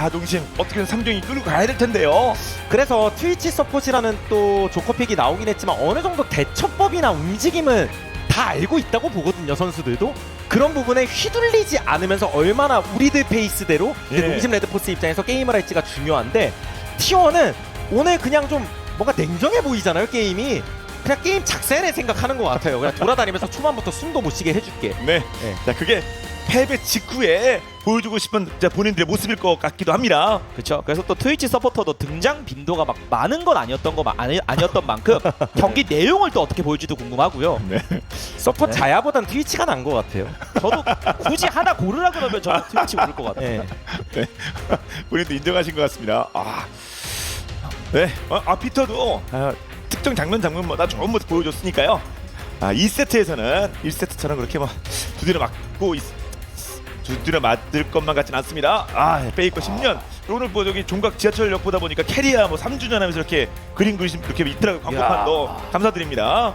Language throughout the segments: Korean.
농심 어떻게든 3경기 끌고 가야 될 텐데요. 그래서 트위치 서폿이라는 또 조커픽이 나오긴 했지만 어느 정도 대처법이나 움직임은 다 알고 있다고 보거든요, 선수들도. 그런 부분에 휘둘리지 않으면서 얼마나 우리들 페이스대로 예. 농심 레드포스 입장에서 게임을 할지가 중요한데, T1은 오늘 그냥 좀 뭔가 냉정해 보이잖아요, 게임이. 그냥 게임 작살내 생각하는 것 같아요. 그냥 돌아다니면서 초반부터 숨도 못 쉬게 해줄게. 네. 네. 자, 그게 패배 직후에 보여주고 싶은 본인들의 모습일 것 같기도 합니다. 그렇죠. 그래서 또 트위치 서포터도 등장 빈도가 막 많은 건 아니었던 만큼 경기 내용을 또 어떻게 보일지도 궁금하고요. 네. 서폿 자야보단 트위치가 난 것 같아요. 저도 굳이 하나 고르라 그러면 저는 트위치 고를 것 같아요. 네. 네. 본인도 인정하신 것 같습니다. 네. 피터도 특정 장면마다 좋은 모습 보여줬으니까요. 2세트에서는 1세트처럼 그렇게 뭐 두드려 맞을 것만 같진 않습니다. 페이커 10년. 오늘 뭐 저기 종각 지하철역 보다 보니까 캐리아 뭐 3주년 하면서 이렇게 그림 그리심 이렇게 있더라고요. 광고판도 감사드립니다.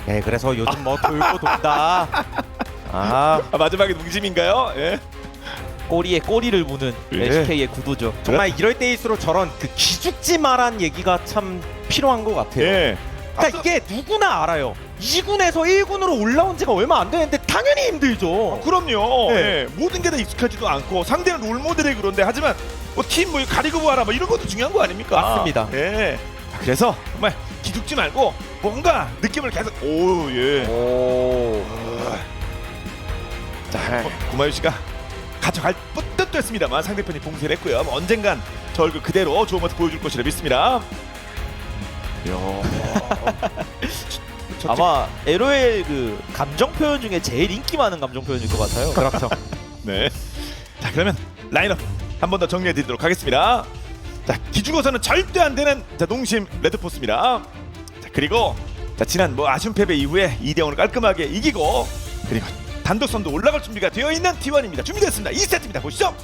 네, 그래서 요즘 뭐 돌고 돈다. 마지막에 농심인가요? 예. 꼬리에 꼬리를 무는 예. LCK의 구도죠. 정말 이럴 때일수록 저런 그 기죽지마란 얘기가 참 필요한 것 같아요. 예. 그러니까 이게 누구나 알아요. 2군에서 1군으로 올라온 지가 얼마 안 되는데 당연히 힘들죠. 그럼요. 네. 예. 모든 게 다 익숙하지도 않고 상대는 롤모델이 그런데 하지만 팀 뭐 가리고 보아라 뭐 이런 것도 중요한 거 아닙니까? 맞습니다. 예. 그래서 정말 기죽지 말고 뭔가 느낌을 계속 예. 자, 구마유 씨가 가져갈 듯 됐습니다만 상대편이 봉쇄를 했고요. 뭐 언젠간 저 얼굴 그대로 좋은 모습 보여줄 것이라 믿습니다. 아마 LOL 그 감정 표현 중에 제일 인기 많은 감정 표현일 것 같아요. 그렇죠. 네. 자, 그러면 라인업 한 번 더 정리해 드리도록 하겠습니다. 자, 기죽어서는 절대 안 되는 농심 레드포스입니다. 자, 그리고 지난 뭐 아쉬운 패배 이후에 2대0으로 깔끔하게 이기고 그리고 단독 선두 올라갈 준비가 되어 있는 T1입니다. 준비됐습니다. 2세트입니다. 보시죠.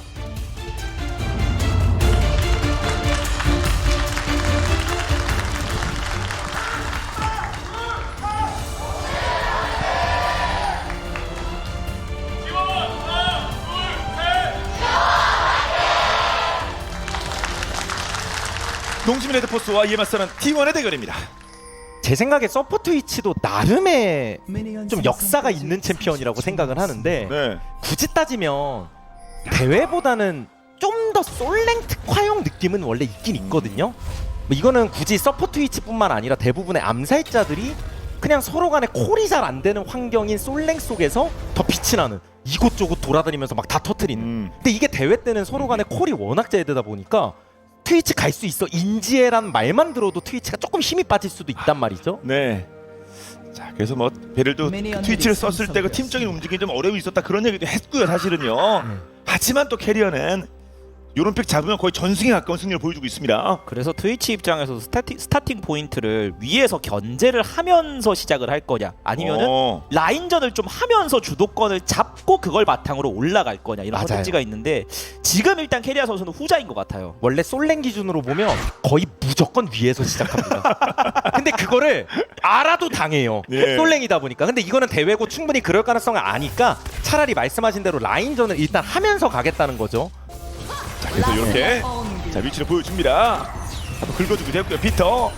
농심 레드포스와 이에 맞서는 T1의 대결입니다. 제 생각에 서포트 위치도 나름의 좀 역사가 있는 챔피언이라고 생각을 하는데, 네. 굳이 따지면 대회보다는 좀 더 솔랭 특화용 느낌은 원래 있긴 있거든요. 뭐 이거는 굳이 서포트 위치뿐만 아니라 대부분의 암살자들이 그냥 서로 간에 콜이 잘 안 되는 환경인 솔랭 속에서 더 빛이 나는, 이곳저곳 돌아다니면서 막 다 터트리는. 근데 이게 대회 때는 서로 간에 콜이 워낙 잘 되다 보니까 트위치 갈 수 있어 인지해란 말만 들어도 트위치가 조금 힘이 빠질 수도 있단 말이죠. 네. 자, 그래서 뭐 베를도 트위치를 썼을 때 그 팀적인 움직임이 좀 어려움이 있었다 그런 얘기도 했고요, 사실은요. 하지만 또 캐리어는 요런 픽 잡으면 거의 전승에 가까운 승리를 보여주고 있습니다. 그래서 트위치 입장에서 스타팅 포인트를 위에서 견제를 하면서 시작을 할 거냐, 아니면은 라인전을 좀 하면서 주도권을 잡고 그걸 바탕으로 올라갈 거냐, 이런 맞아요. 선택지가 있는데 지금 일단 캐리아 선수는 후자인 것 같아요. 원래 솔랭 기준으로 보면 거의 무조건 위에서 시작합니다. 근데 그거를 알아도 당해요. 예. 솔랭이다 보니까. 근데 이거는 대회고 충분히 그럴 가능성을 아니까 차라리 말씀하신 대로 라인전을 일단 하면서 가겠다는 거죠. 자, 그래서 이렇게 자, 위치를 보여줍니다. 한번 긁어주기도 했고요, 피터.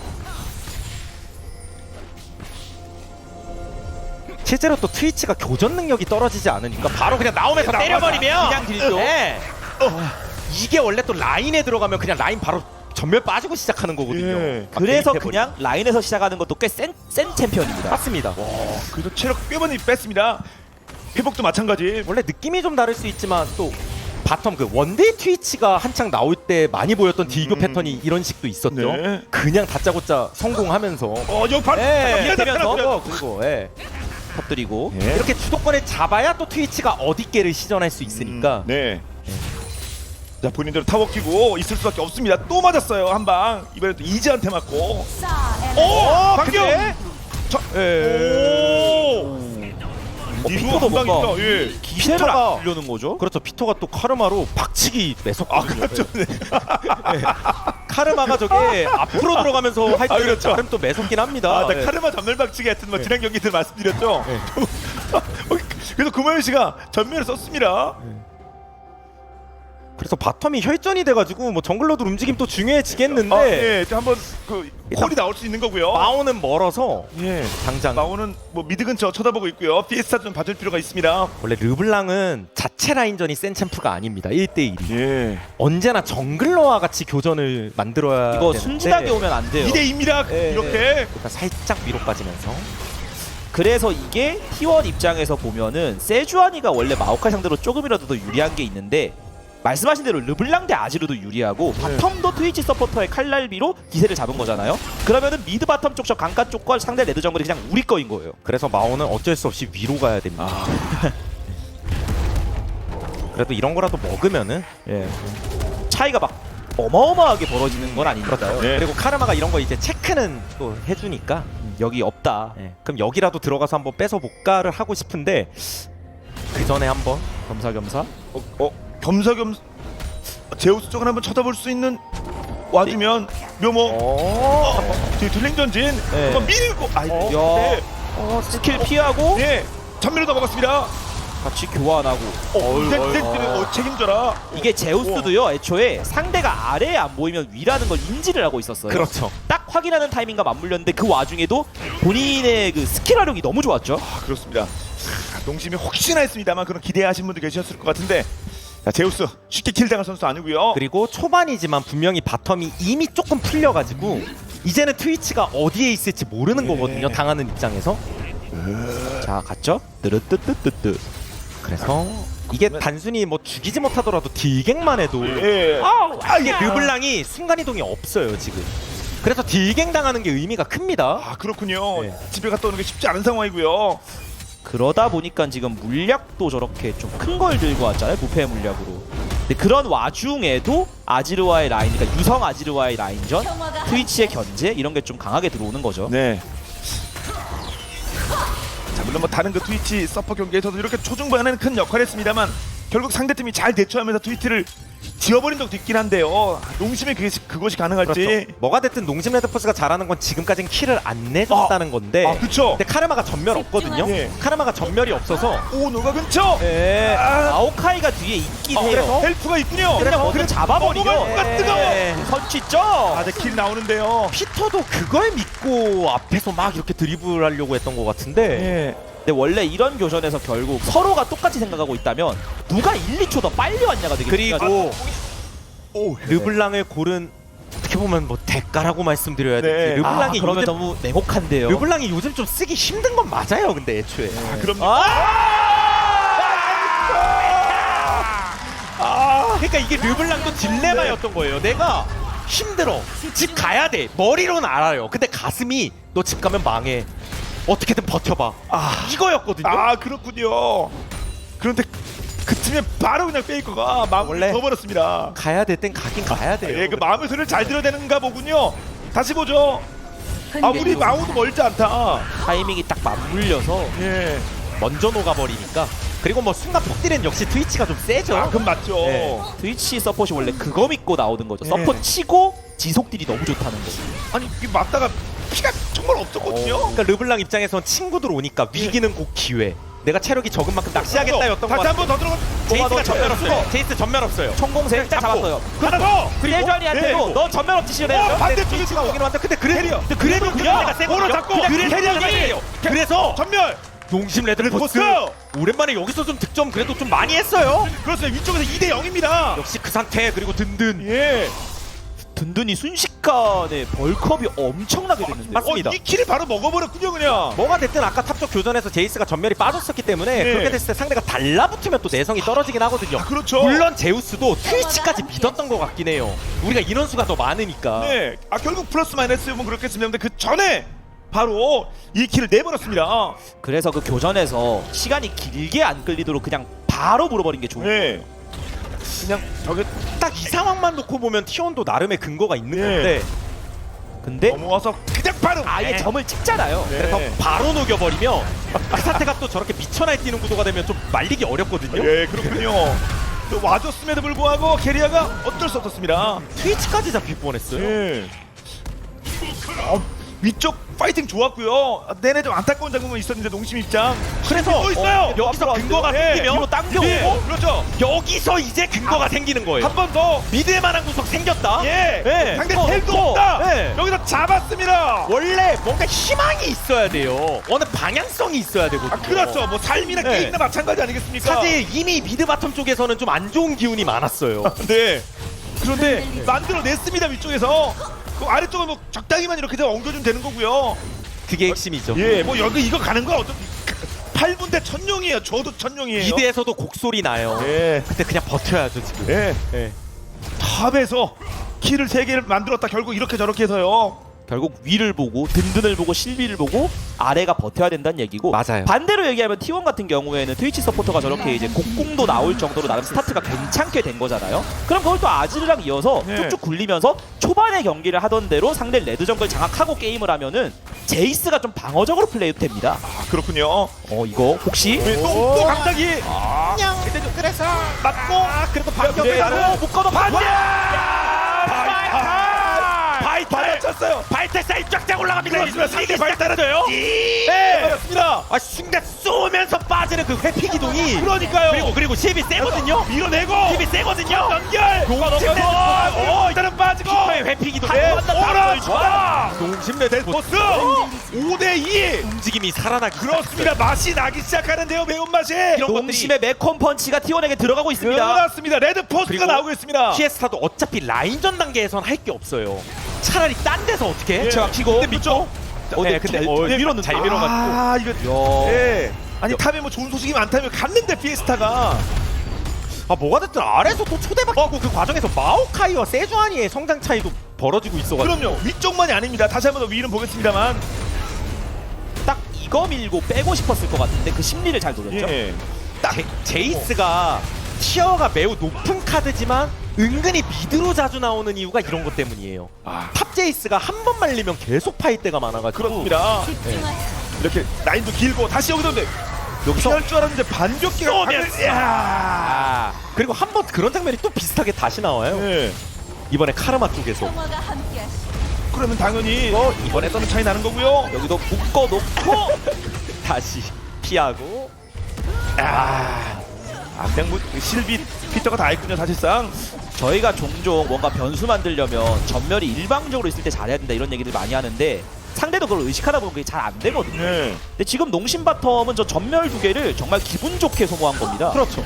실제로 또 트위치가 교전 능력이 떨어지지 않으니까 바로 그냥 나오면서 때려버리면 그냥 딜죠. 네. 이게 원래 또 라인에 들어가면 그냥 라인 바로 전멸 빠지고 시작하는 거거든요. 예. 그래서 개입해버리- 그냥 라인에서 시작하는 것도 꽤 센 챔피언입니다. 맞습니다. 그래도 체력 꽤 많이 뺐습니다. 회복도 마찬가지. 원래 느낌이 좀 다를 수 있지만 또 바텀 그 원데이 트위치가 한창 나올 때 많이 보였던 딜교 패턴이 이런 식도 있었죠. 네. 그냥 다짜고짜 성공하면서 여기 바로 예, 되면서 그리고 예. 터뜨리고 예. 이렇게 주도권을 잡아야 또 트위치가 어디께를 시전할 수 있으니까 네. 자, 본인대로 타워 끼고 있을 수밖에 없습니다. 또 맞았어요, 한 방. 이번엔 또 이지한테 맞고. 반격. 피터도 뭔가 예. 피터가 이려는 거죠. 그렇죠. 피터가 또 카르마로 박치기 매섭거든요. 그렇죠. 네. 카르마가 저게 앞으로 들어가면서 할 때 그렇죠. 나름 또 매섭긴 합니다. 나 예. 카르마 전멸박치기 같은 뭐 지난 경기들 말씀드렸죠. 네. 그래서 구마유 씨가 전멸을 썼습니다. 그래서 바텀이 혈전이 돼가지고 뭐 정글러들 움직임 또 중요해지겠는데 예, 한번 그 일단 콜이 나올 수 있는 거고요. 마오는 멀어서 예. 당장 마오는 뭐 미드 근처 쳐다보고 있고요. 피에스타 좀 봐줄 필요가 있습니다. 원래 르블랑은 자체 라인전이 센 챔프가 아닙니다. 1대1이 예. 언제나 정글러와 같이 교전을 만들어야 이거 되는데 순진하게 오면 안 돼요. 2대2입니다. 예, 이렇게. 일단 살짝 위로 빠지면서 그래서 이게 T1 입장에서 보면은 세주아니가 원래 마오카이 상대로 조금이라도 더 유리한 게 있는데 말씀하신 대로 르블랑 대 아지르도 유리하고 바텀도 트위치 서포터의 칼날비로 기세를 잡은 거잖아요. 그러면은 미드 바텀 쪽 저 강가 쪽과 상대 레드 정글이 그냥 우리 거인 거예요. 그래서 마오는 어쩔 수 없이 위로 가야 됩니다. 그래도 이런 거라도 먹으면은 예. 차이가 막 어마어마하게 벌어지는 건 아니니까요. 네. 그리고 카르마가 이런 거 이제 체크는 또 해주니까 여기 없다. 예, 그럼 여기라도 들어가서 한번 뺏어 볼까를 하고 싶은데 그 전에 한번 겸사겸사. 겸사겸 제우스 쪽을 한번 쳐다볼 수 있는 와주면 묘모 뒤 둘링 전진 네. 한번 밀고 야. 네. 스킬 피하고 예 전면으로 넘어갔습니다. 같이 교환하고. 책임져라. 이게 제우스도요. 애초에 상대가 아래에 안 보이면 위라는 걸 인지를 하고 있었어요. 그렇죠. 딱 확인하는 타이밍과 맞물렸는데 그 와중에도 본인의 그 스킬 활용이 너무 좋았죠. 그렇습니다. 농심이 혹시나 했습니다만 그런 기대하신 분들 계셨을 것 같은데 자, 제우스 쉽게 킬당할 선수 아니고요. 그리고 초반이지만 분명히 바텀이 이미 조금 풀려가지고 이제는 트위치가 어디에 있을지 모르는 거거든요. 당하는 입장에서. 자 갔죠. 뜨르뜨뜨뜨뜨. 그래서 이게 단순히 뭐 죽이지 못하더라도 딜갱만 해도 예. 이게 르블랑이 순간이동이 없어요 지금. 그래서 딜갱 당하는 게 의미가 큽니다. 아 그렇군요. 네. 집에 갔다 오는 게 쉽지 않은 상황이고요. 그러다 보니까 지금 물약도 저렇게 좀 큰 걸 들고 왔잖아요. 부패 물약으로. 근데 그런 와중에도 아지르와의 라인, 그러니까 유성 아지르와의 라인전, 트위치의 견제 이런 게 좀 강하게 들어오는 거죠. 네. 자 물론 뭐 다른 그 트위치 서퍼 경기에서도 이렇게 초중반에는 큰 역할을 했습니다만 결국 상대팀이 잘 대처하면서 트위치를 지워버린 적도 있긴 한데요. 농심의 그것이 가능할지. 그렇죠. 뭐가 됐든 농심 레드포스가 잘하는 건 지금까지는 킬을 안 내줬다는 건데. 그렇죠. 근데 카르마가 전멸 없거든요. 예. 카르마가 전멸이 없어서. 오 노가 근처. 네. 아. 아오카이가 뒤에 있긴 해요. 그래서? 헬프가 있군요. 그냥 먼저 잡아버리죠. 넘어갈 수가 뜨거워. 선취죠. 아, 킬 나오는데요. 피터도 그걸 믿고 앞에서 막 이렇게 드리블 하려고 했던 것 같은데. 예. 근데 원래 이런 교전에서 결국 서로가 똑같이 생각하고 있다면 누가 1, 2초 더 빨리 왔냐가 되게 그리고 중요하죠. 오, 르블랑을 고른 어떻게 보면 뭐 대가라고 말씀드려야 네. 될지. 르블랑이 그러면 요즘 너무 냉혹한데요. 르블랑이 요즘 좀 쓰기 힘든 건 맞아요. 근데 애초에. 그럼 그러니까 이게 르블랑도 딜레마였던 거예요. 내가 힘들어. 집 가야 돼. 머리로는 알아요. 근데 가슴이 너 집 가면 망해. 어떻게든 버텨봐. 이거였거든요. 그렇군요. 그런데 그 팀에 바로 그냥 페이커가 마음을 원래 넣어버렸습니다. 가야 될 땐 가긴 가야 돼요. 예, 그 마음의 소리를 잘 들어야 되는가 보군요. 다시 보죠. 우리 마우도 멀지 않다. 타이밍이 딱 맞물려서 예. 먼저 녹아버리니까. 그리고 뭐 순간 폭딜은 역시 트위치가 좀 세죠. 그건 맞죠. 네. 트위치 서폿이 원래 그거 믿고 나오는 거죠. 예. 서폿 치고 지속딜이 너무 좋다는 거죠. 아니 이게 맞다가 피가 정말 없었거든요. 그러니까 르블랑 입장에선 친구들 오니까 위기는 곧 기회. 내가 체력이 적은 만큼 낚시하겠다였던 것 다시 같아요. 한 번 더 들어가. 제이스가 전멸 없어요. 네. 제이스 전멸 없어요. 총공세 딱 잡았어요. 하나 더. 세주아니한테도 예. 너 전면 없지 시원해요. 반대쪽에 트위치가 오긴 왔는데 근데 그래도 캐리어. 그래도 그냥 내가 세거든요. 볼을 잡고 그냥 그래서 캐리어가 여기. 세요. 그래서 전멸. 농심 레드포스 레드포스! 오랜만에 여기서 좀 득점 그래도 좀 많이 했어요. 그렇습니다. 위쪽에서 2대 0입니다. 역시 그 상태 그리고 든든. 예. 든든히 순식간에 벌컵이 엄청나게 됐는데. 맞습니다. 이 킬을 바로 먹어버렸군요 그냥. 뭐가 됐든 아까 탑쪽 교전에서 제이스가 전멸이 빠졌었기 때문에 네. 그렇게 됐을 때 상대가 달라붙으면 또 내성이 떨어지긴 하거든요. 그렇죠. 물론 제우스도 트위치까지 믿었던 것 같긴 해요. 우리가 인원수가 더 많으니까. 네. 결국 플러스 마이너스면 그렇겠습니다. 근데 그 전에 바로 이 킬을 내버렸습니다. 그래서 그 교전에서 시간이 길게 안 끌리도록 그냥 바로 물어버린 게 좋은. 네. 그냥 저게 딱 이 상황만 놓고 보면 티온도 나름의 근거가 있는 네. 건데 근데 넘어와서 그냥 바로. 아예 점을 찍잖아요. 네. 그래서 바로 녹여버리면 그 상태가 또 저렇게 미쳐 날뛰는 구도가 되면 좀 말리기 어렵거든요. 예, 그렇군요. 또 와줬음에도 불구하고 캐리어가 어쩔 수 없었습니다. 트위치까지 잡힐 뻔했어요. 예. 위쪽 파이팅 좋았고요. 내내 좀 안타까운 장면만 있었는데 농심 입장. 그래서 또 있어요. 여기서 근거가 네. 생기면 뒤로 당겨오고 예, 그렇죠. 여기서 이제 근거가 생기는 거예요. 한 번 더. 믿을 만한 구석 생겼다. 예. 예. 상대 어, 텔도 어, 없다. 예. 여기서 잡았습니다. 원래 뭔가 희망이 있어야 돼요. 어느 방향성이 있어야 되거든요. 아, 그렇죠. 뭐 삶이나 네. 게임이나 마찬가지 아니겠습니까? 사실 이미 미드 바텀 쪽에서는 좀 안 좋은 기운이 많았어요. 네. 그런데 만들어냈습니다 위쪽에서. 그 아래쪽은 뭐 적당히만 이렇게 좀 엉겨주면 되는 거고요. 그게 핵심이죠. 예, 뭐 여기 이거 가는 거 어떤 8분대 천룡이에요. 저도 천룡이에요. 미드에서도 곡소리 나요. 예, 근데 그냥 버텨야죠 지금. 예. 예. 탑에서 키를 3개를 만들었다. 결국 이렇게 저렇게 해서요. 결국 위를 보고 든든을 보고 실비를 보고 아래가 버텨야 된다는 얘기고 맞아요. 반대로 얘기하면 T1 같은 경우에는 트위치 서포터가 저렇게 이제 곡궁도 나올 정도로 나름 스타트가 괜찮게 된 거잖아요. 그럼 그걸 또 아즈르랑 이어서 네. 쭉쭉 굴리면서 초반에 경기를 하던 대로 상대 레드 정글 장악하고 게임을 하면은 제이스가 좀 방어적으로 플레이도 됩니다. 아, 그렇군요. 이거 혹시 네, 또 갑자기 그냥 그래서 맞고 그래도 그대로 묶어도 반대! 바이탈 쳤어요. 바이탈 사이 쫙쫙 올라갑니다. 그렇습니다. 상대 바이탈은요. 네. 맞습니다. 아 순간 쏘면서 빠지는 그 회피 기동이. 그러니까요. 그리고 힙이 세거든요. 밀어내고 힙이 세거든요. 연결. 넘겨서 일단은 빠지고. 피터의 회피 기동. 오라 좋아. 동심내 포스 5대2 움직임이 살아나기. 그렇습니다. 맛이 나기 시작하는데요. 매운맛이. 농심의 매콤 펀치가 T1에게 들어가고 있습니다. 그렇습니다. 레드 포스가 그리고 나오고 있습니다. 피에스타도 어차피 라인전 단계에선 할 게 없어요. 차라리 딴 데서 어떻게 해? 예. 제가 키고. 근데 밑쪽. 네, 근데 밀었는데 잘 밀어가지고. 아 이거. 예. 아니 탑에 뭐 좋은 소식이 많다면 갔는데 피에스타가. 아 뭐가 됐든 아래서 또 초대받고 그 과정에서 마오카이와 세주아니의 성장 차이도 벌어지고 있어가지고. 그럼요. 위쪽만이 아닙니다. 다시 한번 더 위는 보겠습니다만. 딱 이거 밀고 빼고 싶었을 것 같은데 그 심리를 잘 노렸죠. 예. 제이스가 티어가 매우 높은 카드지만 은근히 미드로 자주 나오는 이유가 이런 것 때문이에요. 아. 탑 제이스가 한 번 말리면 계속 파일 때가 많아가지고. 그렇습니다. 이렇게 라인도 길고 다시 여기서 근데 여기서 할 줄 알았는데 반격기가 쏘면서. 야. 그리고 한 번 그런 장면이 또 비슷하게 다시 나와요. 예. 이번에 카르마 쪽에서. 평화가 함께하시. 그러면 당연히 이번에서는 차이 나는 거고요. 여기도 묶어놓고 다시 피하고. 그냥 뭐 실비 피터가 다 했군요 사실상. 저희가 종종 뭔가 변수 만들려면 전멸이 일방적으로 있을 때 잘해야 된다 이런 얘기들 많이 하는데 상대도 그걸 의식하다 보면 그게 잘 안 되거든요. 네. 근데 지금 농심 바텀은 저 전멸 2개를 정말 기분 좋게 소모한 겁니다. 그렇죠.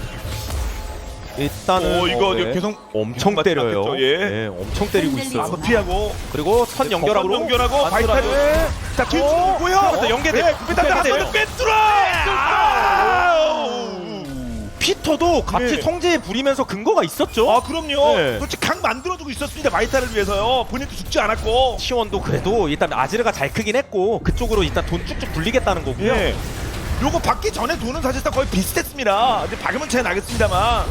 일단은 이거 네. 계속 엄청 맞- 때려요. 맞겠죠, 예. 엄청 때리고 있어요. 아, 피하고 그리고 선 연결하고 연결하고 안쪽으로. 바이탈을 자 뒤주고요. 그래서 연계돼. 한번더 꿰뚫어. 피터도 같이 네. 성질에 부리면서 근거가 있었죠. 아 그럼요. 네. 그렇지 강 만들어주고 있었습니다. 바이탈을 위해서요. 본인도 죽지 않았고. T1도 그래도 일단 아지르가 잘 크긴 했고 그쪽으로 일단 돈 쭉쭉 굴리겠다는 거고요. 예. 요거 받기 전에 돈은 사실상 거의 비슷했습니다. 근데 박으면 차이 나겠습니다만.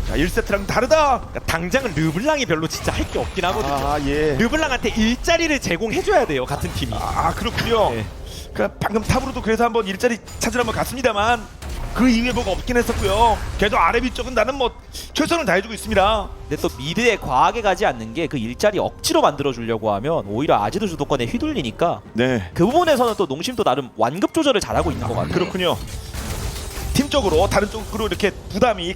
자 1세트랑 다르다. 그러니까 당장은 르블랑이 별로 진짜 할 게 없긴 하거든요. 아 예. 르블랑한테 일자리를 제공해줘야 돼요 같은 팀이. 아 그렇군요. 네. 그러니까 방금 탑으로도 그래서 한번 일자리 찾으러 한번 갔습니다만 그 이후에 뭐가 없긴 했었고요. 계속 아래 위쪽은 나는 뭐 최선을 다해주고 있습니다. 근데 또 미드에 과하게 가지 않는 게 그 일자리 억지로 만들어 주려고 하면 오히려 아지드 주도권에 휘둘리니까 네. 그 부분에서는 또 농심도 나름 완급 조절을 잘하고 있는 것 같아요. 그렇군요. 팀적으로 다른 쪽으로 이렇게 부담이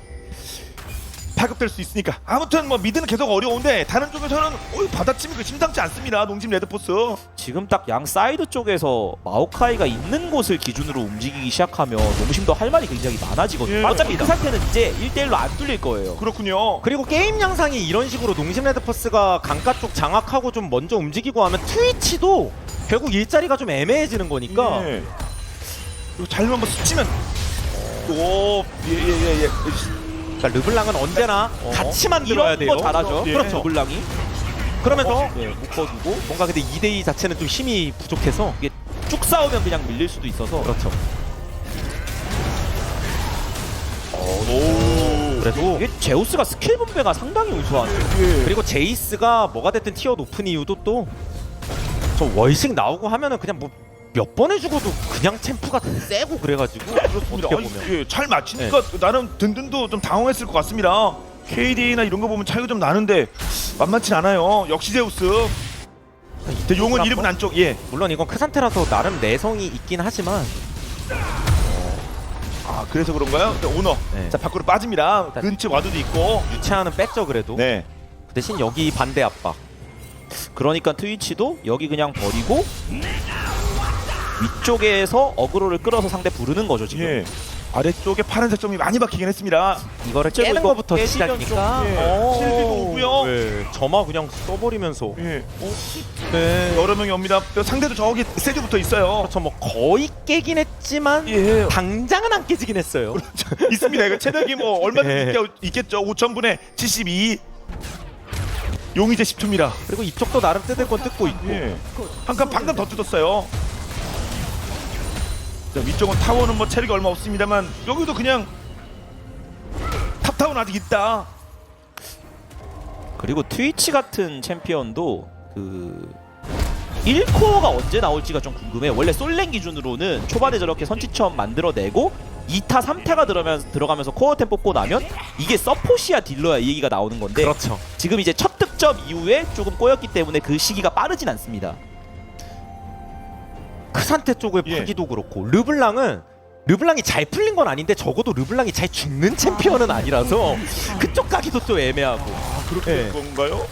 파급될 수 있으니까 아무튼 뭐 미드는 계속 어려운데 다른 쪽에서는 받아치면 그 심상치 않습니다. 농심 레드포스. 지금 딱 양 사이드 쪽에서 마오카이가 있는 곳을 기준으로 움직이기 시작하면 농심도 할 말이 굉장히 많아지거든요. 예. 어차피 그 상태는 이제 1대1로 안 뚫릴 거예요. 그렇군요. 그리고 게임 양상이 이런 식으로 농심 레드퍼스가 강가 쪽 장악하고 좀 먼저 움직이고 하면 트위치도 결국 일자리가 좀 애매해지는 거니까. 예. 그리고 잘못 한번 스치면 예예예. 그러니까 르블랑은 언제나 같이 만들어야 이런 돼요. 거 잘하죠. 예. 그렇죠. 블랑이 그러면서 묶어두고 뭔가 근데 2대2 자체는 좀 힘이 부족해서. 이게 쭉 싸우면 그냥 밀릴 수도 있어서 그렇죠. 오. 그래도 이게 제우스가 스킬 분배가 상당히 우수하네요. 예. 그리고 제이스가 뭐가 됐든 티어 높은 이유도 또 저 월식 나오고 하면은 그냥 뭐 몇 번 해주고도 그냥 챔프가 세고 그래가지고 어떻게 아니, 보면 예, 잘 맞히니까 나름 든든도 좀 당황했을 것 같습니다. KDA나 이런 거 보면 차이가 좀 나는데 만만치 않아요. 역시 제우스. 이 근데 용은 이름은 안쪽. 예. 물론 이건 크산테라서 나름 내성이 있긴 하지만 아 그래서 그런가요? 자, 오너. 네. 자 밖으로 빠집니다. 근처 와드도 있고. 유채하는 뺐죠 그래도. 네. 그 대신 여기 반대 압박. 그러니까 트위치도 여기 그냥 버리고 위쪽에서 어그로를 끌어서 상대 부르는 거죠 지금. 예. 아래쪽에 파란색 점이 많이 박히긴 했습니다. 이거를 깨는 이거 거부터 깨지면 시작이니까. 예. 오. 실비도 오고요. 네, 점화 그냥 써버리면서. 예. 네. 여러 명이 옵니다. 또 상대도 저기 세주 붙어 있어요. 그렇죠. 뭐 거의 깨긴 했지만 예. 당장은 안 깨지긴 했어요. 있습니다. 이거 체력이 뭐 얼마든지 예. 있겠죠. 5,000분의 72. 용이 이제 10초입니다. 그리고 이쪽도 나름 뜯을 건 뜯고 있고. 예. 한 칸 방금 더 뜯었어요. 자, 위쪽은 타워는 뭐 체력이 얼마 없습니다만 여기도 그냥 탑타워는 아직 있다. 그리고 트위치 같은 챔피언도 그 1코어가 언제 나올지가 좀 궁금해요. 원래 솔랭 기준으로는 초반에 저렇게 선취점 만들어내고 2타, 3타가 들어가면서 코어템 뽑고 나면 이게 서폿이야 딜러야 이 얘기가 나오는 건데 그렇죠. 지금 이제 첫 득점 이후에 조금 꼬였기 때문에 그 시기가 빠르진 않습니다. 크산테 쪽을 예. 파기도 그렇고 르블랑이 잘 풀린 건 아닌데 적어도 르블랑이 잘 죽는 챔피언은 아니라서 그쪽 가기도 또 애매하고. 그렇게 예. 된 건가요?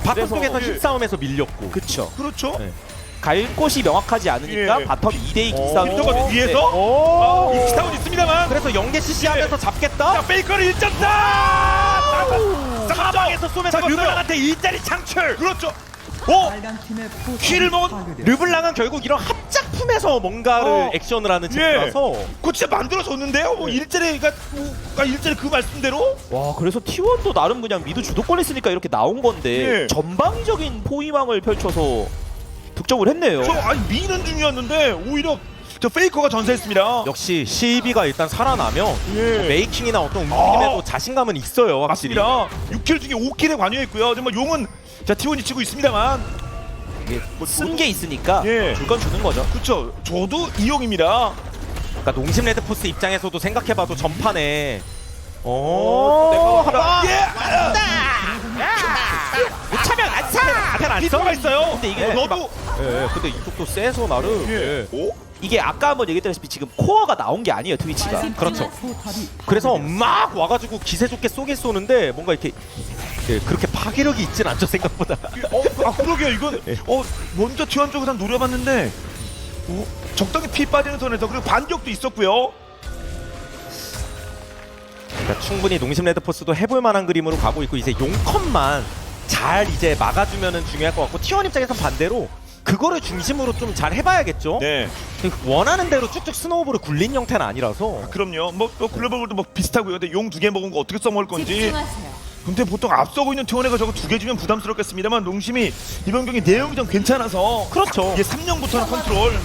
바텀 그래서- 쪽에서 예. 힘싸움에서 밀렸고. 그쵸. 그렇죠. 네. 갈 곳이 명확하지 않으니까 예. 바텀 2대2 어. 기싸움. 윈도가 위에서 오. 익스타운 있습니다만. 그래서 연계 CC 하면서 잡겠다. 자, 페이커를 1.4! 사방에서 쏘면서 잡았어요. 르블랑한테 일자리 창출. 그렇죠. 오! 빨간팀의 키를 먹은 르블랑은 결국 이런 합작품에서 뭔가를 액션을 하는 챔피라서 그거 진짜 만들어줬는데요? 뭐 일자리, 일자리 그 말씀대로? 와 그래서 T1도 나름 그냥 미드 주도권 있으니까 이렇게 나온 건데 예. 전방위적인 포위망을 펼쳐서 득점을 했네요. 저 아니 미는 중이었는데 오히려 저 페이커가 전사했습니다. 역시 실비가 일단 살아나면 예. 메이킹이나 어떤 움직임에도 자신감은 있어요 확실히. 맞습니다. 6킬 중에 5킬에 관여했고요. 정말 용은 자 T1이 치고 있습니다만. 쓴 게 있으니까 예. 줄 건 주는 거죠. 그렇죠. 저도 이용입니다. 그러니까 농심 레드포스 입장에서도 생각해봐도 전판에 내가 하나. 예. 못 차면 안 차. 앞에 안 비트가 있어요. 근데 이게 너도 예, 근데 이쪽도 세서 나름. 예. 오? 이게 아까 한번 얘기했다시피 지금 코어가 나온 게 아니에요 트위치가. 그렇죠. 그래서 막 와가지고 기세 좋게 쏘긴 쏘는데 뭔가 이렇게 그렇게 파괴력이 있진 않죠 생각보다. 그러게요. 이건 먼저 T1 쪽에서 노려봤는데 적당히 피 빠지는 선에서 그리고 반격도 있었고요. 그러니까 충분히 농심 레드포스도 해볼 만한 그림으로 가고 있고 이제 용컷만 잘 이제 막아주면은 중요할 것 같고 T1 입장에선 반대로 그거를 중심으로 좀 잘 해봐야겠죠. 네. 원하는 대로 쭉쭉 스노우볼을 굴린 형태는 아니라서. 그럼요. 또 글로벌도 뭐 비슷하고요. 근데 용 2개 먹은 거 어떻게 써먹을 건지. 집중하세요. 근데 보통 앞서고 있는 T1가 저거 2개 주면 부담스럽겠습니다만 농심이 이번 경기 내용이 좀 괜찮아서 그렇죠. 이게 3령부터는 컨트롤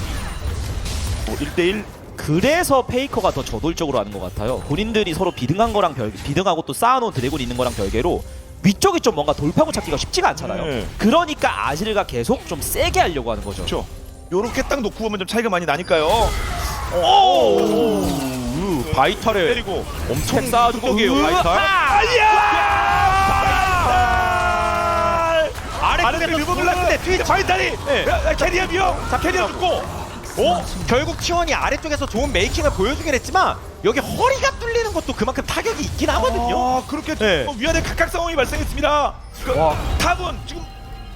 1대1 그래서 페이커가 더 저돌적으로 하는 것 같아요. 본인들이 서로 비등한 거랑 비등하고 또 쌓아놓은 드래곤이 있는 거랑 별개로 위쪽이 좀 뭔가 돌파구 찾기가 쉽지가 않잖아요. 네. 그러니까 아질가 계속 좀 세게 하려고 하는 거죠. 그렇죠. 요렇게 딱 놓고 보면 좀 차이가 많이 나니까요. 바이탈을 때리고 엄청 쌓아주고 바이탈. 아래쪽에 일본 올랐는데 뒤에 바이탈이 캐리어 비어 캐리어 죽고 결국 T1이 아래쪽에서 좋은 메이킹을 보여주긴 했지만 여기 허리가 뚫리는 것도 그만큼 타격이 있긴 하거든요. 그렇게 네. 위아래 각각 상황이 발생했습니다. 탑은 지금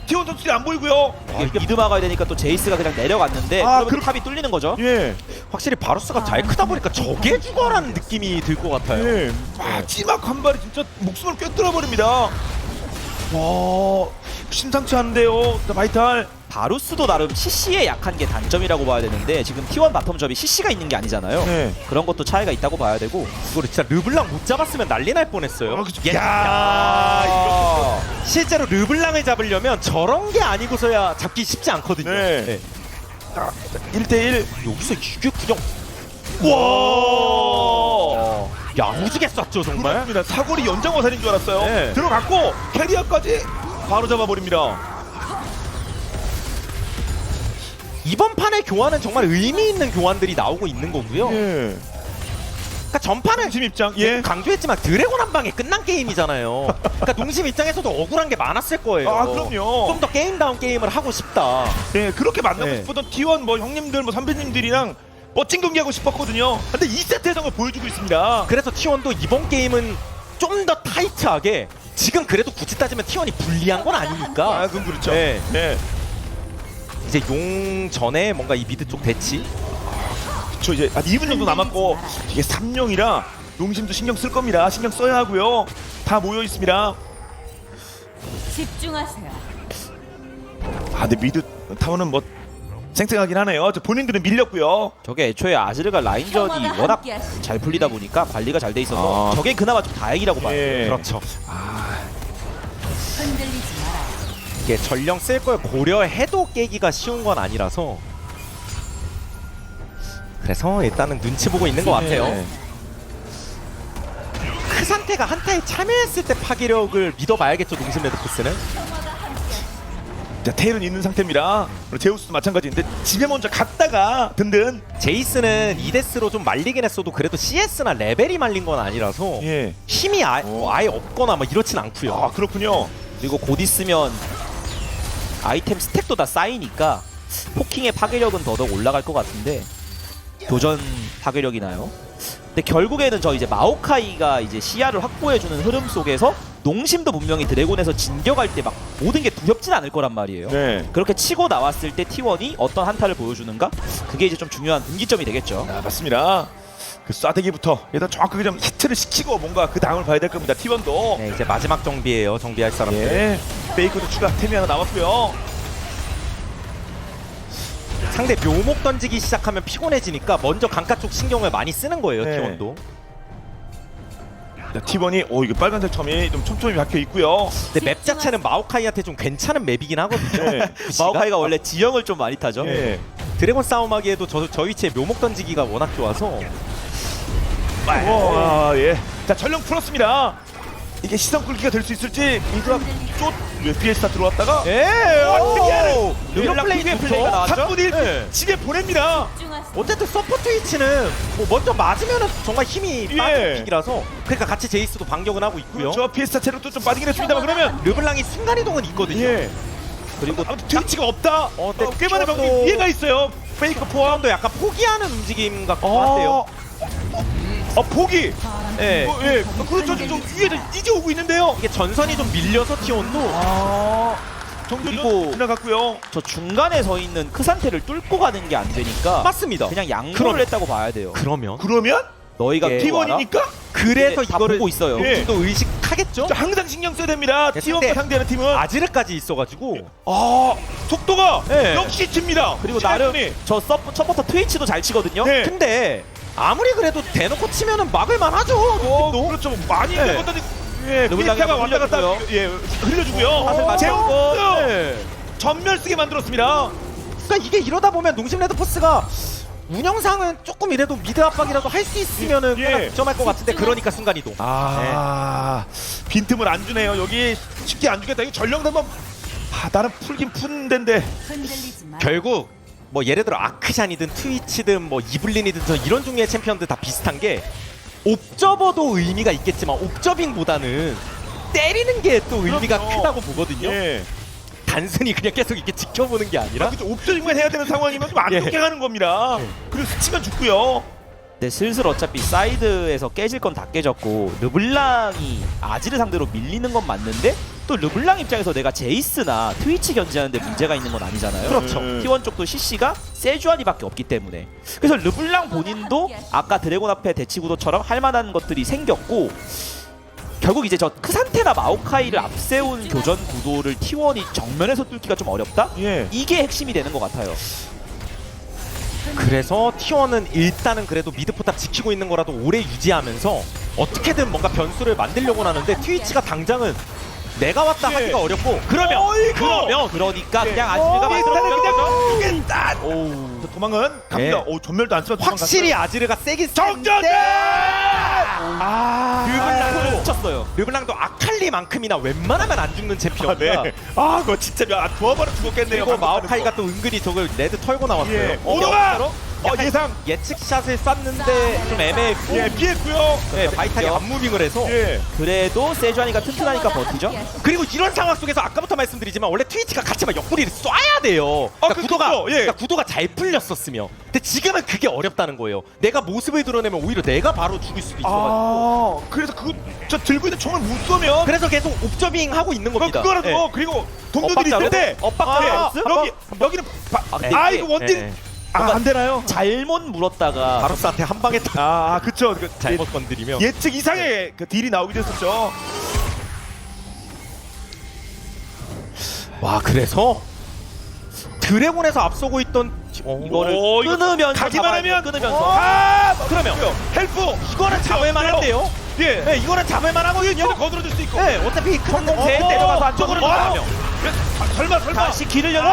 T1 선수들이 안 보이고요. 이게 미드 막아야 되니까 또 제이스가 그냥 내려갔는데 그러면 탑이 뚫리는 거죠. 예. 확실히 바루스가 잘 크다 보니까 저게 죽어라는 느낌이 들 것 같아요. 예. 마지막 한 발이 진짜 목숨을 꿰뚫어 버립니다. 와, 심상치 않은데요. 바이탈. 바루스도 나름 CC에 약한 게 단점이라고 봐야 되는데 지금 T1 바텀 접이 CC가 있는 게 아니잖아요. 네. 그런 것도 차이가 있다고 봐야 되고. 이거를 진짜 르블랑 못 잡았으면 난리 날 뻔했어요. 그쵸. 야, 실제로 르블랑을 잡으려면 저런 게 아니고서야 잡기 쉽지 않거든요. 네. 1대1. 여기서 이게 그냥 와. 야무지게 쐈죠 정말. 그렇습니다. 사거리 연장 화살인 줄 알았어요. 네. 들어갔고 캐리어까지 바로 잡아버립니다. 이번 판의 교환은 정말 의미 있는 교환들이 나오고 있는 거고요. 예. 그러니까 전파는 농심 입장 예. 강조했지만 드래곤 한 방에 끝난 게임이잖아요. 그러니까 농심 입장에서도 억울한 게 많았을 거예요. 아 그럼요. 좀 더 게임다운 게임을 하고 싶다. 예, 그렇게 만나고 네. 싶었던 T1 뭐 형님들 뭐 선배님들이랑 멋진 경기하고 싶었거든요. 근데 2세트 해성을 보여주고 있습니다. 그래서 T1도 이번 게임은 좀 더 타이트하게 지금 그래도 굳이 따지면 T1이 불리한 건 아니니까. 아 그건 그렇죠. 네. 네. 이제 용 전에 뭔가 이 미드 쪽 대치. 저 이제 한 2분 정도 남았고 이게 3령이라 농심도 신경 쓸 겁니다. 신경 써야 하고요. 다 모여 있습니다. 집중하세요. 아 근데 미드 타워는 뭐 쌩쌩하긴 하네요. 저 본인들은 밀렸고요. 저게 애초에 아즈르가 라인전이 워낙 잘 풀리다 보니까 관리가 잘 돼 있어서 아. 저게 그나마 좀 다행이라고 봐요. 예. 그렇죠. 흔들리지 말아요. 이게 전령 쓸 걸 고려해도 깨기가 쉬운 건 아니라서. 그래서 일단은 눈치 보고 있는 것 같아요. 네. 크산테가 한타에 참여했을 때 파괴력을 믿어봐야겠죠, 농심 레드포스는. 자 테일은 있는 상태입니다. 그리고 제우스도 마찬가지인데 집에 먼저 갔다가 든든. 제이스는 이데스로 좀 말리긴 했어도 그래도 CS나 레벨이 말린 건 아니라서 예. 힘이 아예 없거나 뭐 이렇진 않고요. 아 그렇군요. 그리고 곧 있으면 아이템 스택도 다 쌓이니까 포킹의 파괴력은 더더욱 올라갈 것 같은데 교전 파괴력이 나요. 근데 결국에는 저 이제 마오카이가 이제 시야를 확보해주는 흐름 속에서 농심도 분명히 드래곤에서 진격할 때 막 모든 게 두렵진 않을 거란 말이에요. 네. 그렇게 치고 나왔을 때 T1이 어떤 한타를 보여주는가? 그게 이제 좀 중요한 분기점이 되겠죠. 아 맞습니다. 그 쏴대기부터 일단 정확하게 좀 히트를 시키고 뭔가 그 다음을 봐야 될 겁니다. T1도. 네, 이제 마지막 정비예요. 정비할 사람들. 예. 페이커도 추가 템이 하나 나왔고요. 상대 묘목 던지기 시작하면 피곤해지니까 먼저 강가 쪽 신경을 많이 쓰는 거예요. 네. T1도. 자, T1이 이게 빨간색 점이 좀 촘촘히 박혀 있고요. 근데 맵 자체는 마오카이한테 좀 괜찮은 맵이긴 하거든요. 네. 마오카이가 원래 지형을 좀 많이 타죠. 예. 드래곤 싸움하기에도 저 위치에 묘목 던지기가 워낙 좋아서 와, 예. 자, 전령 풀었습니다. 이게 시선 끌기가 될 수 있을지 이드라 쫓 BS타 들어왔다가 예. 특이한 르블랑 TV의 플레이가 나왔죠? 3분 1 네. 집에 보냅니다. 집중하세요. 어쨌든 서포트 위치는 뭐 먼저 맞으면은 정말 힘이 예. 빠진 픽이라서 그러니까 같이 제이스도 반격은 하고 있고요. 그렇죠. BS타 체력도 좀 빠지긴 했습니다만 그러면 르블랑이 순간이동은 있거든요. 예. 그리고 아무튼 트위치가 없다. 근데 꽤 많은 T1도 방법이 이해가 있어요. 페이커 포함. 도 약간 포기하는 움직임 같기도 한데요. 포기. 예. 예. 그렇죠. 좀 위에 이제 오고 있는데요. 이게 전선이 좀 밀려서 T1도 정글도 그리고 지나갔고요. 저 중간에 서 있는 크산테를 뚫고 가는 게 안 되니까 맞습니다. 그냥 양보를 그럼- 했다고 봐야 돼요. 그러면 그러면 너희가 예. 뚫고 와라? T1이니까 그래서 다 이거를 보고 있어요. 예. 또 의식하겠죠? 항상 신경 써야 됩니다. 예, T1과 상대- 상대하는 팀은 아지르까지 있어가지고 속도가 네. 역시 칩니다. 그리고 나름 저 첫부터 트위치도 잘 치거든요. 네. 근데 아무리 그래도 대놓고 치면은 막을만 하죠. 또 그렇죠. 많이 네. 했더니 예, 르블랑이 피스타가 왔다 갔다 흘려주고요. 예, 흘려주고요. 사실 맞죠? 제우스 네. 전멸 쓰게 만들었습니다. 그러니까 이게 이러다 보면 농심 레드포스가 운영상은 조금 이래도 미드 압박이라도 할 수 있으면은 예. 꽤나 득점할 것 같은데 그러니까 순간이동. 빈틈을 안 주네요. 여기 쉽게 안 주겠다. 이거 전령 한번 나는 풀긴 푸는 데인데 흔들리지 말아요. 결국 뭐 예를 들어 아크샨이든 트위치든 뭐 이블린이든 저 이런 종류의 챔피언들 다 비슷한 게 옵저버도 의미가 있겠지만 옵저빙보다는 때리는 게 또 의미가 그렇죠. 크다고 보거든요. 예. 단순히 그냥 계속 이렇게 지켜보는 게 아니라 그렇죠. 옵저링만 해야 되는 상황이면 좀 안 좋게 가는 겁니다. 그리고 스치면 죽고요. 근데 슬슬 어차피 사이드에서 깨질 건 다 깨졌고 르블랑이 아지르 상대로 밀리는 건 맞는데 또 르블랑 입장에서 내가 제이스나 트위치 견제하는데 문제가 있는 건 아니잖아요. 그렇죠. T1 쪽도 CC가 세주안이밖에 없기 때문에 그래서 르블랑 본인도 아까 드래곤 앞에 대치 구도처럼 할 만한 것들이 생겼고 결국 이제 저 크산테나 마오카이를 앞세운 교전 구도를 T1이 정면에서 뚫기가 좀 어렵다? 예. 이게 핵심이 되는 것 같아요. 그래서 T1은 일단은 그래도 미드 포탑 지키고 있는 거라도 오래 유지하면서 어떻게든 뭔가 변수를 만들려고 하는데 트위치가 당장은 내가 왔다 예. 하기가 어렵고 그러면 그러니까 예. 그냥 아지르가 그냥 죽겠다. 오우. 도망은 갑니다. 예. 전멸도 안 쓰면 확실히 아지르가 세긴 정전! 센데 르블랑을 르블랑도 쳤어요. 르블랑도 아칼리만큼이나 웬만하면 안 죽는 챔피언이야. 네. 그거 진짜 두어 번은 죽었겠네요. 그리고 마오카이가 또 은근히 저걸 레드 털고 나왔어요. 예. 오너가 예상. 예측 샷을 쐈는데 좀 애매했고 예, 피했고요. 네, 바이탈이 안무빙을 해서 예. 그래도 세주아니가 튼튼하니까 버티죠. 그리고 이런 상황 속에서 아까부터 말씀드리지만 원래 트위치가 같이 막 옆구리를 쏴야 돼요. 그러니까 구도가 그렇죠. 예. 그러니까 구도가 잘 풀렸었으면. 근데 지금은 그게 어렵다는 거예요. 내가 모습을 드러내면 오히려 내가 바로 죽일 수도 있어가지고. 그래서 저 들고 있는 총을 못 쏘면 그래서 계속 옵저빙 하고 있는 겁니다. 그거라도 예. 그리고 동료들이 엇박자로? 있을 때 엇박자로? 여기는 네. 이거 원딜 네. 안 되나요? 잘못 물었다가 바로스한테 한 방에 딱 그쵸. 잘못 건드리면 예측 이상의 그 딜이 나오기도 했었죠. 와 그래서 드래곤에서 앞서고 있던 이거를 오, 이거 끊으면서 가기만 잡아야 하면 돼요. 끊으면서 그러면 헬프 이거는 잡을만 한데요. 예. 네, 이거는 잡을만 하거든요. 얘를 거들어줄 수 있고. 네, 어차피 제 내려가서 안쪽으로 들어가면. 들어가면 설마 다시 길을 열어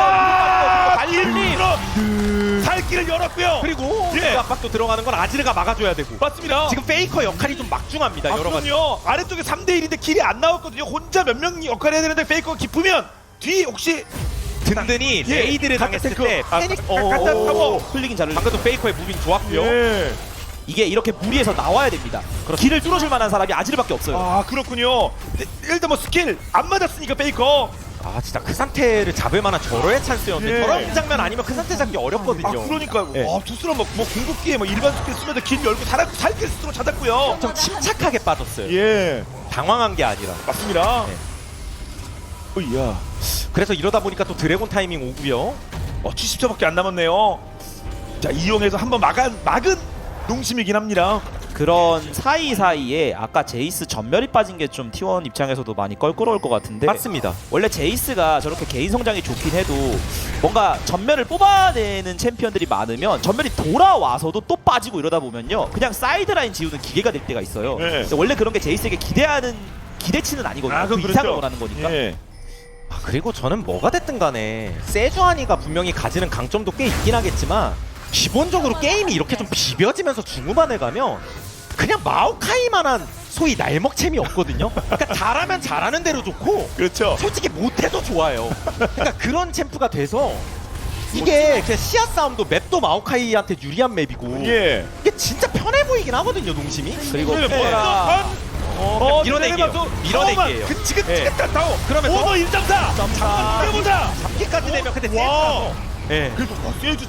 달릴리 살길을 열었고요. 그리고 예. 그 압박도 들어가는 건 아지르가 막아줘야 되고. 맞습니다. 지금 페이커 역할이 좀 막중합니다. 여러 가지. 그럼요. 아래쪽에 3대1인데 길이 안 나왔거든요. 혼자 몇 명 역할 해야 되는데 페이커가 깊으면 뒤 혹시 든든히 예. 레이드를 당했을 때 페닉 갖다 타고 흘리긴 잘 흘리고 방금도 페이커의 무빙 좋았고요. 예. 이게 이렇게 무리해서 나와야 됩니다. 길을 뚫어줄 만한 사람이 아지르밖에 없어요. 그렇군요. 일단 뭐 스킬 안 맞았으니까 페이커. 아 진짜 그 상태를 잡을 만한 절호의 찬스였는데 예. 저런 장면 아니면 그 상태 잡기 어렵거든요. 그러니까요. 예. 두스런 뭐 궁극기에 뭐 일반 스킬 쓰면서 길 열고 살길 스스로 찾았고요. 엄청 침착하게 빠졌어요. 예. 당황한 게 아니라. 맞습니다. 네. 어이야. 그래서 이러다 보니까 또 드래곤 타이밍 오고요. 70초밖에 안 남았네요. 자, 이용해서 한번 막은 농심이긴 합니다. 그런 사이사이에 아까 제이스 전멸이 빠진 게 좀 T1 입장에서도 많이 껄끄러울 것 같은데 맞습니다. 원래 제이스가 저렇게 개인 성장이 좋긴 해도 뭔가 전멸을 뽑아내는 챔피언들이 많으면 전멸이 돌아와서도 또 빠지고 이러다 보면요 그냥 사이드라인 지우는 기계가 될 때가 있어요. 네. 근데 원래 그런 게 제이스에게 기대치는 아니거든요. 그 그건 이상을 그렇죠. 원하는 거니까. 예. 그리고 저는 뭐가 됐든 간에 세주아니가 분명히 가지는 강점도 꽤 있긴 하겠지만 기본적으로 게임이 이렇게 좀 비벼지면서 중후반에 가면 그냥 마오카이만한 소위 날먹챔이 없거든요. 그러니까 잘하면 잘하는 대로 좋고 그렇죠. 솔직히 못해도 좋아요. 그러니까 그런 챔프가 돼서 이게 그냥 시야 싸움도 맵도 마오카이한테 유리한 맵이고 예. 이게 진짜 편해 보이긴 하거든요, 농심이. 그리고 네, 뭐라 밀어내기예요. 밀어내기예요. 지금 예. 찍겠다 타고. 그러면 오버 1.4. 점차 해보자. 잡기까지 되면 근데 와. 예. 그래도 세주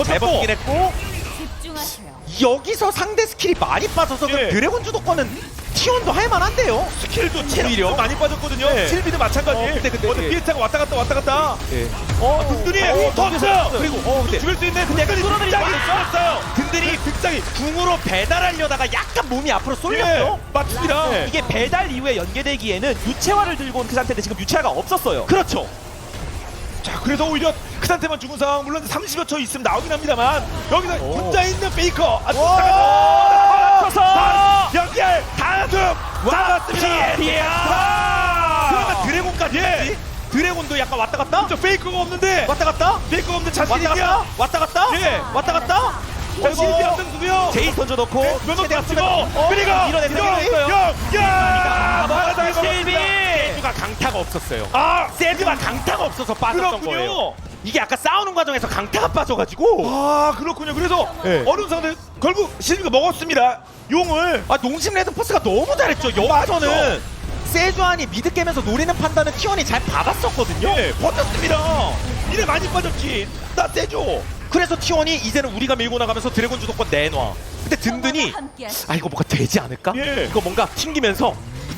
잘 버티긴 했고 집중하세요. 여기서 상대 스킬이 많이 빠져서 그 예. 드래곤 주도권은 T1도 할만한데요. 스킬도 오히려. 체력도 많이 빠졌거든요. 예. 실비도 마찬가지. 근데 예. 피해차가 왔다 갔다. 예. 든든히 터졌어요. 그리고 근데 죽일 수 있는 근데 끌어들이고 득장이 있었어요. 든든히 득장이. 궁으로 배달하려다가 약간 몸이 앞으로 쏠렸죠. 맞습니다. 예. 이게 배달 이후에 연계되기에는 유채화를 들고 온 그 상태인데 지금 유채화가 없었어요. 그렇죠. 자, 그래서 오히려 그 상태만 죽은 상황 물론 30여 초 있으면 나오긴 합니다만 여기서 혼자 있는 페이커 와! 연결 다tum 잡았습니다. 그러면 드래곤까지. 예. 드래곤도 약간 왔다 갔다. 저 페이커가 없는데 왔다 갔다. 페이커가 없는데 자신 왔다 있냐? 갔다. 왔다 갔다. 예. 왔다 갔다. 실비 앞서고요. 제이스 던져놓고 몇번 최대한 치고 그리고 밀어냈어요. 야 실비! 세주가 강타가 없었어요. 세주가 강타가 없어서 빠졌던 그렇군요. 거예요. 이게 아까 싸우는 과정에서 강타가 빠져가지고 그렇군요. 그래서 예. 어느 상태 결국 실비가 먹었습니다. 용을 농심 레드포스가 너무 잘했죠. 여기서는 세주안이 미드 깨면서 노리는 판단은 T1이 잘 받았었거든요. 예, 버텼습니다. 이래 많이 빠졌지. 나 세줘. 그래서 T1이 이제는 우리가 밀고 나가면서 드래곤 주도권 내놔. 근데 든든히 이거 뭔가 되지 않을까? 예. 이거 뭔가 튕기면서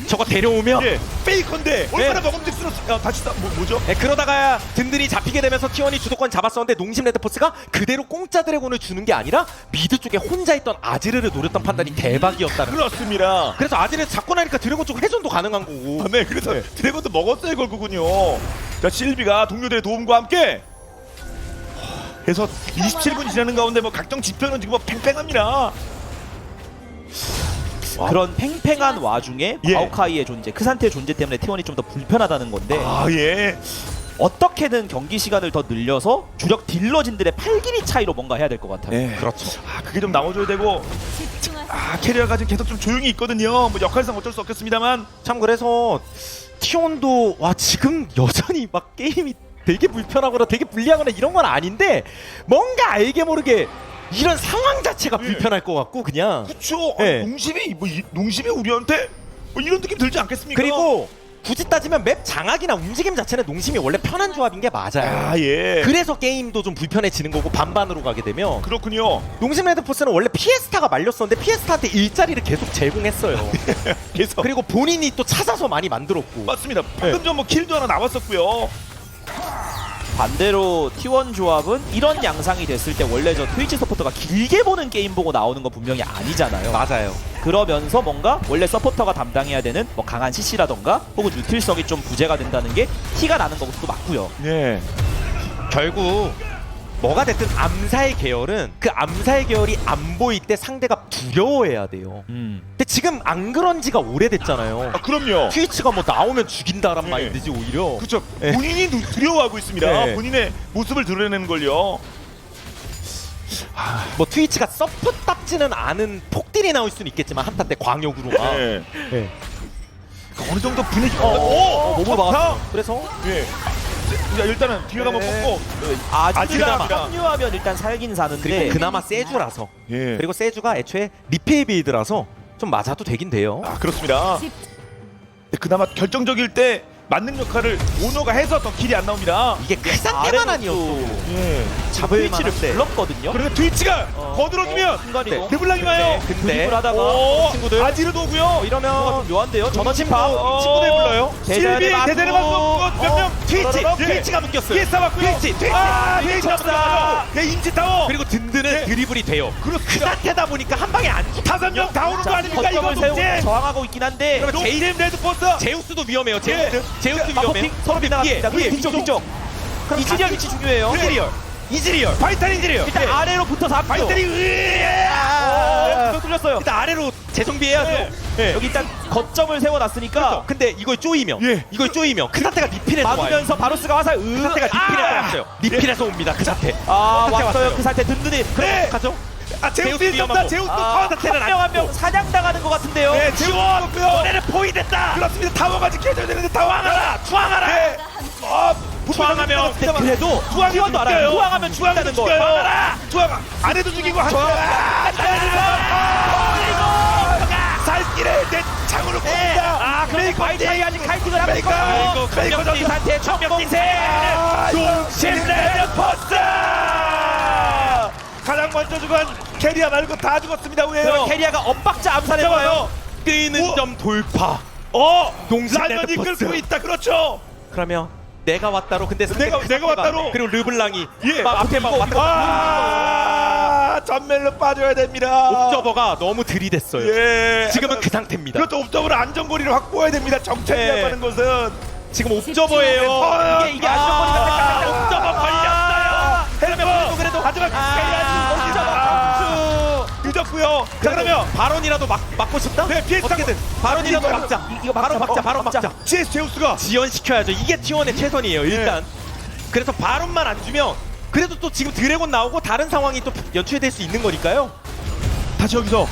저거 데려오면 페이커인데 얼마나 먹음직스러워. 다시 뭐죠? 그러다가 든든히 잡히게 되면서 T1이 주도권 잡았었는데 농심 레드포스가 그대로 공짜 드래곤을 주는 게 아니라 미드 쪽에 혼자 있던 아지르를 노렸던 판단이 대박이었다는 거예요. 그렇습니다. 그래서 아지르 잡고 나니까 드래곤 쪽 회전도 가능한 거고. 네, 그래서 드래곤도 먹었어요 결국은요. 자, 실비가 동료들의 도움과 함께 해서 27분이 지나는 가운데 뭐 각종 지표는 지금 뭐 팽팽합니다. 그런 팽팽한 와중에 예. 마오카이의 존재, 크산테의 존재 때문에 T1이 좀 더 불편하다는 건데 예. 어떻게든 경기 시간을 더 늘려서 주력 딜러진들의 팔길이 차이로 뭔가 해야 될 것 같아요. 네. 그렇죠. 그게 좀 나와줘야 되고 캐리어가 지금 계속 좀 조용히 있거든요. 뭐 역할상 어쩔 수 없겠습니다만 참 그래서 T1도 와 지금 여전히 막 게임이 되게 불편하거나 되게 불리하거나 이런 건 아닌데 뭔가 알게 모르게 이런 상황 자체가 불편할 것 같고 그냥. 그렇죠. 네. 농심이 우리한테 뭐 이런 느낌 들지 않겠습니까? 그리고 굳이 따지면 맵 장악이나 움직임 자체는 농심이 원래 편한 조합인 게 맞아요. 아 예. 그래서 게임도 좀 불편해지는 거고 반반으로 가게 되면 그렇군요. 농심 레드포스는 원래 피에스타가 말렸었는데 피에스타한테 일자리를 계속 제공했어요. 계속. 그리고 본인이 또 찾아서 많이 만들었고. 맞습니다. 방금 전 뭐 킬도 하나 나왔었고요. 반대로 T1 조합은 이런 양상이 됐을 때 원래 저 트위치 서포터가 길게 보는 게임 보고 나오는 건 분명히 아니잖아요. 맞아요. 그러면서 뭔가 원래 서포터가 담당해야 되는 뭐 강한 CC라던가 혹은 유틸성이 좀 부재가 된다는 게 티가 나는 것도 맞고요. 예. 결국 뭐가 됐든 암살 계열은 그 암살 계열이 안 보일 때 상대가 두려워해야 돼요. 근데 지금 안 그런 지가 오래됐잖아요. 아 그럼요. 트위치가 뭐 나오면 죽인다란 네. 마인드지 오히려. 그렇죠. 예. 본인이 두려워하고 있습니다. 네. 본인의 모습을 드러내는 걸요. 뭐 트위치가 서폿답지는 않은 폭딜이 나올 수는 있겠지만 한타 때 광역으로만. 예. 네. 어느 정도 분위기. 몸을 좋다. 막았어. 그래서 예. 자, 일단은 뒤로 한번 네. 뽑고. 아지르가 아지르가. 합류하면 일단 살긴 사는데 그리고 그나마 세주라서. 예. 그리고 세주가 애초에 리페이 빌드라서 좀 맞아도 되긴 돼요. 아 그렇습니다. 근데 그나마 결정적일 때 맞는 역할을 오너가 해서 더 길이 안 나옵니다. 이게 크산테만 아니었어. 예. 잡을 트위치를 만한데. 불렀거든요. 그리고 트위치가 거들어주면 순간이동. 르블랑이 와요. 근데 을 하다가 오, 친구들. 아지르도 오고요. 이러면 묘한데요. 전원 친구 집합. 친구들 불러요. 실비 대대를 맞고 몇 명. 트위치 예. 트위치가 묶였어요. 피에스타 맞고요. 트위치 아, 트위치 쳤다. 잡았다. 네, 인치 타워. 그리고 든든은 네. 드리블이 돼요. 그렇습니다. 크산테다 보니까 한 방에 안 죽. 5명 다 오는 거 아닙니까? 이거 거점을 세우고 동체. 저항하고 있긴 한데 그러면 제이름 레드포스. 제우스도 위험해요. 예. 제우스 아, 위험해요. 호핑 서로 빗나갑니다. 위에, 뒤쪽 뒤쪽. 이즈리얼 위치 중요해요. 이즈리얼. 바이탈 이즈리얼. 일단 아래로 붙어서 앞쪽. 바이탈이 구석 뚫렸어요. 일단 아래로 재정비해야죠. 예. 여기 일단 거점을 세워놨으니까 근데 이걸 쪼이면 예. 이걸 쪼이면 그 상태가 리필에서 와요. 막으면서 바로스가 화살 그 상태가 리필에서 왔어요. 리필에서 옵니다. 그 상태. 왔어요. 왔어요. 그 상태 든든히. 네. 가죠. 아 제우스 제우스 있었다. 위험하고. 제우스 한 상태는 명 한 명 사냥당하는 것 같은데요. 네, 제우스 없고요. 너네는 포위됐다. 그렇습니다. 타워가 지켜줘야 되는데 투항하라. 투항하라. 네. 투항하면 근데 그래도 투항도 알아요. 투항하면 죽는다는 거. 투항 안에도 죽이고 한 살길에 내 창으로 봅니다. 그런데 바이탈이 아직 카이팅을 하고 있거든요. 메이커 상태 청명세. 동심 레드포스 가장 먼저 죽은 캐리아 말고 다 죽었습니다. 그럼 왜요? 캐리아가 엇박자 암살해봐요. 뛰는 우와. 점 돌파. 동심 라면이 레드포스. 끌고 있다. 그렇죠. 그러면 내가 왔다로 근데 내가 왔다로. 그리고 르블랑이 예. 막 앞에 막 왔다 전멸로 빠져야 됩니다. 옵저버가 너무 들이댔어요. 예. 지금은 그 상태입니다. 그것도 옵저버로 안전거리를 확보해야 됩니다. 정찰이라고 네. 하는 것은 지금 옵저버예요. 이게 안전거리가 옵저버 걸렸어요. 헬퍼 그래도 하지만 늦었고요. 자 그러면 발언이라도 막고 싶다? 네, 피해스타 어떻게든 발언이라도 피해스타- 막자. 이거 바로 막자. 바로 막자. CS 제우스가 지연시켜야죠. 이게 T1의 최선이에요. 일단. 그래서 발언만 안 주면 그래도 또 지금 드래곤 나오고 다른 상황이 또 연출될 수 있는 거니까요. 다시 여기서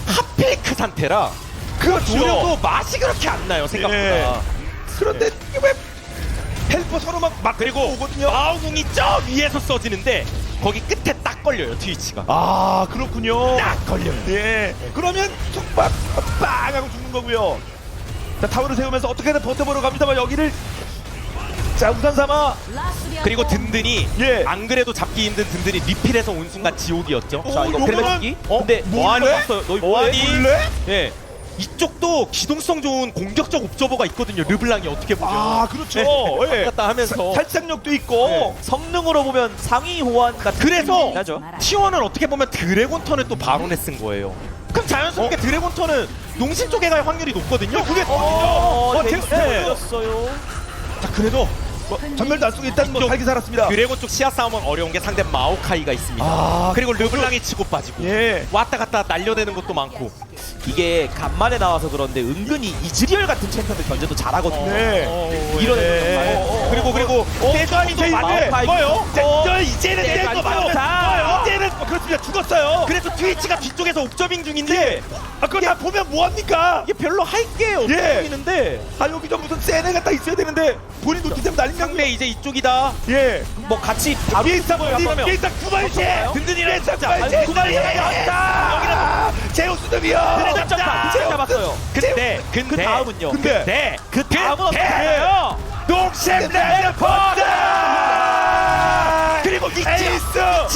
하필 그 상태라 그렇죠. 노려도 맛이 그렇게 안 나요 생각보다. 예. 그런데 이게 왜 헬퍼 서로 막 그리고 오거든요. 마우궁이 저 위에서 써지는데 거기 끝에 딱 걸려요 트위치가. 아 그렇군요. 딱 걸려요. 예. 그러면 툭박 빵 하고 죽는 거고요. 자 타워를 세우면서 어떻게든 버텨보러 갑니다만 여기를 자 우선 삼아 그리고 든든이 예. 안 그래도 잡기 힘든 든든이 리필에서 온 순간 지옥이었죠. 오, 자 이거 요거는- 그래도 근데 뭐하니 몰래? 봤어요. 너희 뭐하니? 뭐하니? 몰래? 예. 이쪽도 기동성 좋은 공격적 옵저버가 있거든요. 르블랑이 어떻게 보면. 아 그렇죠. 예. 갔다 하면서 살상력도 있고. 성능으로 보면 상위 호환 같은 그래서 느낌이 나죠. T1은 어떻게 보면 드래곤 턴을 또 바론에 쓴 거예요. 그럼 자연스럽게 드래곤 턴은 농심 쪽에 갈 확률이 높거든요. 그게 되었어요. 자 그래도 뭐, 전멸도 안 쓰고 일단 뭐 이쪽- 살기 살았습니다. 드래곤 쪽 시야 싸움은 어려운 게 상대 마오카이가 있습니다. 아, 그리고 르블랑이 치고 빠지고 예. 왔다 갔다 날려대는 것도 많고. 이게 간만에 나와서 그런데 은근히 이즈리얼 같은 챔피언들 견제도 잘하거든요. 네. 이런 네. 그리고 세주안이 이제 마오카이 뭐요? 있고, 이제는 세주안이 뗀거 봐요. 있다. 이제는 그렇습니다. 죽었어요. 그래서 트위치가 뒤쪽에서 옥저빙 중인데 그거 다 보면 뭐합니까? 이게 별로 할 게 없어 예. 보이는데 여기도 무슨 세네가 딱 있어야 되는데 본인 놓치면 난리 상대 이제 이쪽이다. 예. 뭐 같이 바로 게이사 붙어요, 그러면. 게이사 9발째 든든이랑 게이사 9발째 9발째 제우스 덤이요 그래 점파 잡았어요. 근데 그 다음은요. 근데 그 다음은 어떻게 근데 해요? 농심 레드포드 그리고 위치가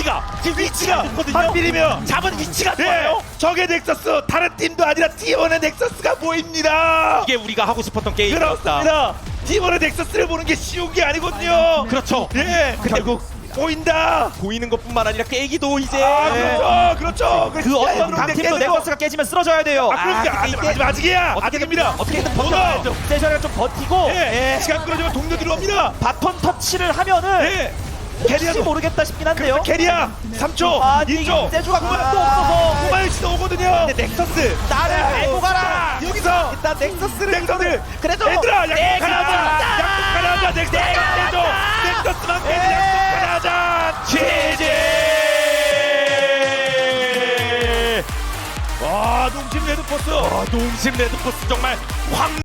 위치가 있거든요. 하필이면 잡은 위치가 네, 좋아요. 적의 넥서스 다른 팀도 아니라 T1의 넥서스가 보입니다. 이게 우리가 하고 싶었던 게임이었다. 그렇습니다. T1의 넥서스를 보는 게 쉬운 게 아니거든요. 그렇죠. 예, 결국 보인다. 보이는 것뿐만 아니라 깨기도 이제 그렇죠. 그 어떤 강팀도 넥서스가 깨지면 쓰러져야 돼요. 그러니까 아직이야. 아직입니다. 어떻게든 번호. 버텨야죠. 세션이랑 좀 버티고 예, 시간 끌어주면 동료 들어옵니다. 바톤 터치를 하면은 예, 혹시 모르겠다 싶긴 한데요. 캐리아 3초, 아, 2초. 세주가 그만 또 없어서 후마유 씨도 오거든요. 근데 넥서스 나를 알고 가라. 여기서 일단 넥서스를 그래도 얘들아 내가 약속하자. 졌다. 약속하자. 넥서스만 깨줘. 넥서스만 약속하자. 지지. 와, 농심 레드포스. 농심 레드포스 정말 황